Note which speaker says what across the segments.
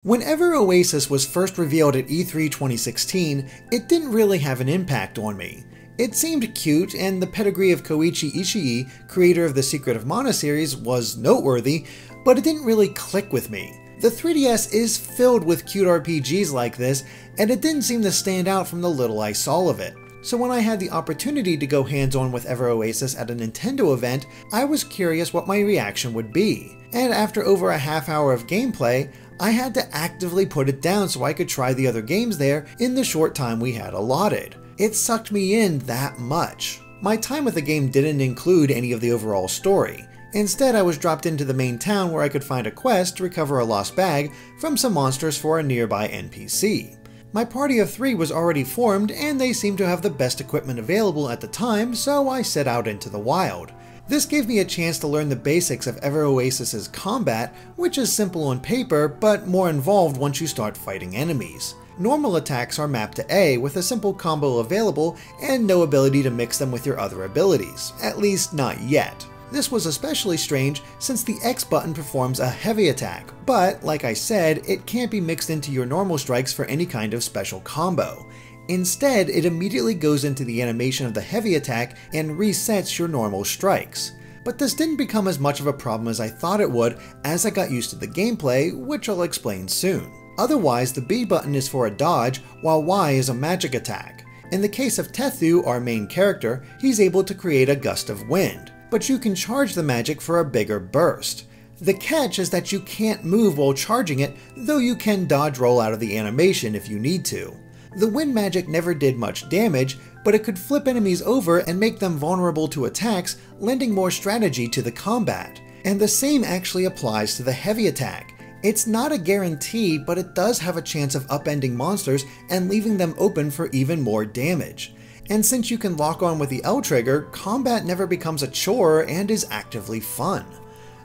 Speaker 1: Whenever Oasis was first revealed at E3 2016, it didn't really have an impact on me. It seemed cute, and the pedigree of Koichi Ishii, creator of the Secret of Mana series, was noteworthy, but it didn't really click with me. The 3DS is filled with cute RPGs like this, and it didn't seem to stand out from the little I saw of it. So when I had the opportunity to go hands-on with Ever Oasis at a Nintendo event, I was curious what my reaction would be. And after over a half hour of gameplay, I had to actively put it down so I could try the other games there in the short time we had allotted. It sucked me in that much. My time with the game didn't include any of the overall story. Instead, I was dropped into the main town where I could find a quest to recover a lost bag from some monsters for a nearby NPC. My party of 3 was already formed, and they seemed to have the best equipment available at the time, so I set out into the wild. This gave me a chance to learn the basics of Ever Oasis's combat, which is simple on paper, but more involved once you start fighting enemies. Normal attacks are mapped to A with a simple combo available and no ability to mix them with your other abilities, at least not yet. This was especially strange since the X button performs a heavy attack, but like I said, it can't be mixed into your normal strikes for any kind of special combo. Instead, it immediately goes into the animation of the heavy attack and resets your normal strikes. But this didn't become as much of a problem as I thought it would as I got used to the gameplay, which I'll explain soon. Otherwise, the B button is for a dodge, while Y is a magic attack. In the case of Tethu, our main character, he's able to create a gust of wind, but you can charge the magic for a bigger burst. The catch is that you can't move while charging it, though you can dodge roll out of the animation if you need to. The wind magic never did much damage, but it could flip enemies over and make them vulnerable to attacks, lending more strategy to the combat. And the same actually applies to the heavy attack. It's not a guarantee, but it does have a chance of upending monsters and leaving them open for even more damage. And since you can lock on with the L trigger, combat never becomes a chore and is actively fun.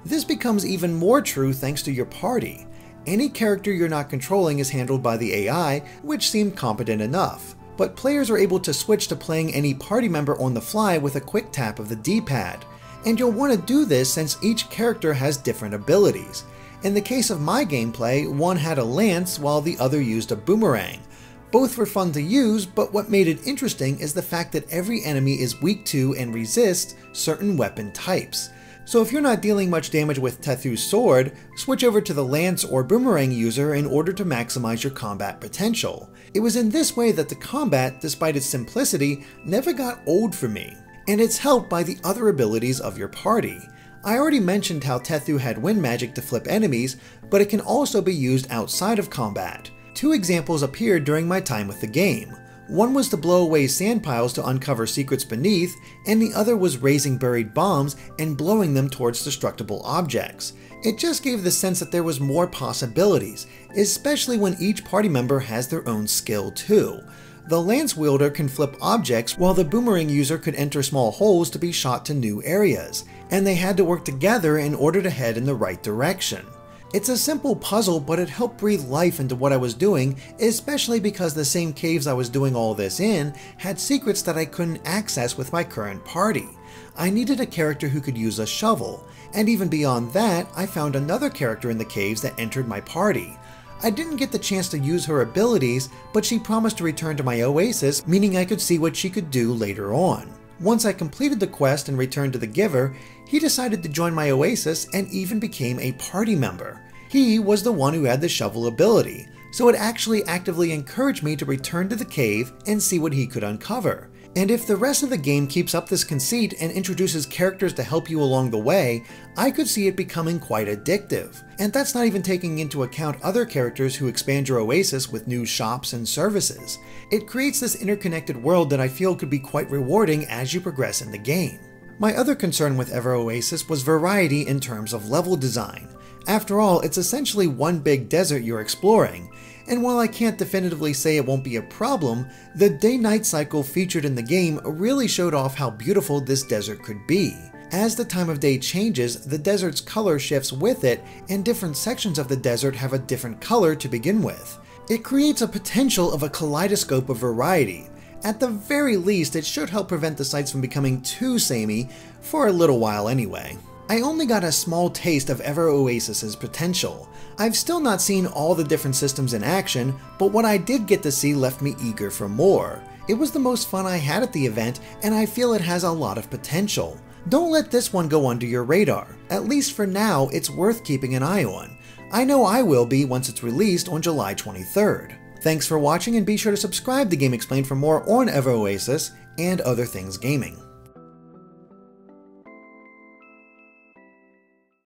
Speaker 1: This becomes even more true thanks to your party. Any character you're not controlling is handled by the AI, which seemed competent enough. But players are able to switch to playing any party member on the fly with a quick tap of the D-pad. And you'll want to do this since each character has different abilities. In the case of my gameplay, one had a lance while the other used a boomerang. Both were fun to use, but what made it interesting is the fact that every enemy is weak to and resists certain weapon types. So if you're not dealing much damage with Tethu's sword, switch over to the lance or boomerang user in order to maximize your combat potential. It was in this way that the combat, despite its simplicity, never got old for me. And it's helped by the other abilities of your party. I already mentioned how Tethu had wind magic to flip enemies, but it can also be used outside of combat. 2 examples appeared during my time with the game. One was to blow away sand piles to uncover secrets beneath, and the other was raising buried bombs and blowing them towards destructible objects. It just gave the sense that there was more possibilities, especially when each party member has their own skill too. The lance wielder can flip objects, while the boomerang user could enter small holes to be shot to new areas, and they had to work together in order to head in the right direction. It's a simple puzzle, but it helped breathe life into what I was doing, especially because the same caves I was doing all this in had secrets that I couldn't access with my current party. I needed a character who could use a shovel, and even beyond that, I found another character in the caves that entered my party. I didn't get the chance to use her abilities, but she promised to return to my Oasis, meaning I could see what she could do later on. Once I completed the quest and returned to the giver, he decided to join my Oasis and even became a party member. He was the one who had the shovel ability, so it actually actively encouraged me to return to the cave and see what he could uncover. And if the rest of the game keeps up this conceit and introduces characters to help you along the way, I could see it becoming quite addictive. And that's not even taking into account other characters who expand your Oasis with new shops and services. It creates this interconnected world that I feel could be quite rewarding as you progress in the game. My other concern with Ever Oasis was variety in terms of level design. After all, it's essentially one big desert you're exploring, and while I can't definitively say it won't be a problem, the day-night cycle featured in the game really showed off how beautiful this desert could be. As the time of day changes, the desert's color shifts with it, and different sections of the desert have a different color to begin with. It creates a potential of a kaleidoscope of variety. At the very least, it should help prevent the sights from becoming too samey, for a little while anyway. I only got a small taste of Ever Oasis's potential. I've still not seen all the different systems in action, but what I did get to see left me eager for more. It was the most fun I had at the event, and I feel it has a lot of potential. Don't let this one go under your radar. At least for now, it's worth keeping an eye on. I know I will be once it's released on July 23rd. Thanks for watching, and be sure to subscribe to GameXplain for more on Ever Oasis and other things gaming.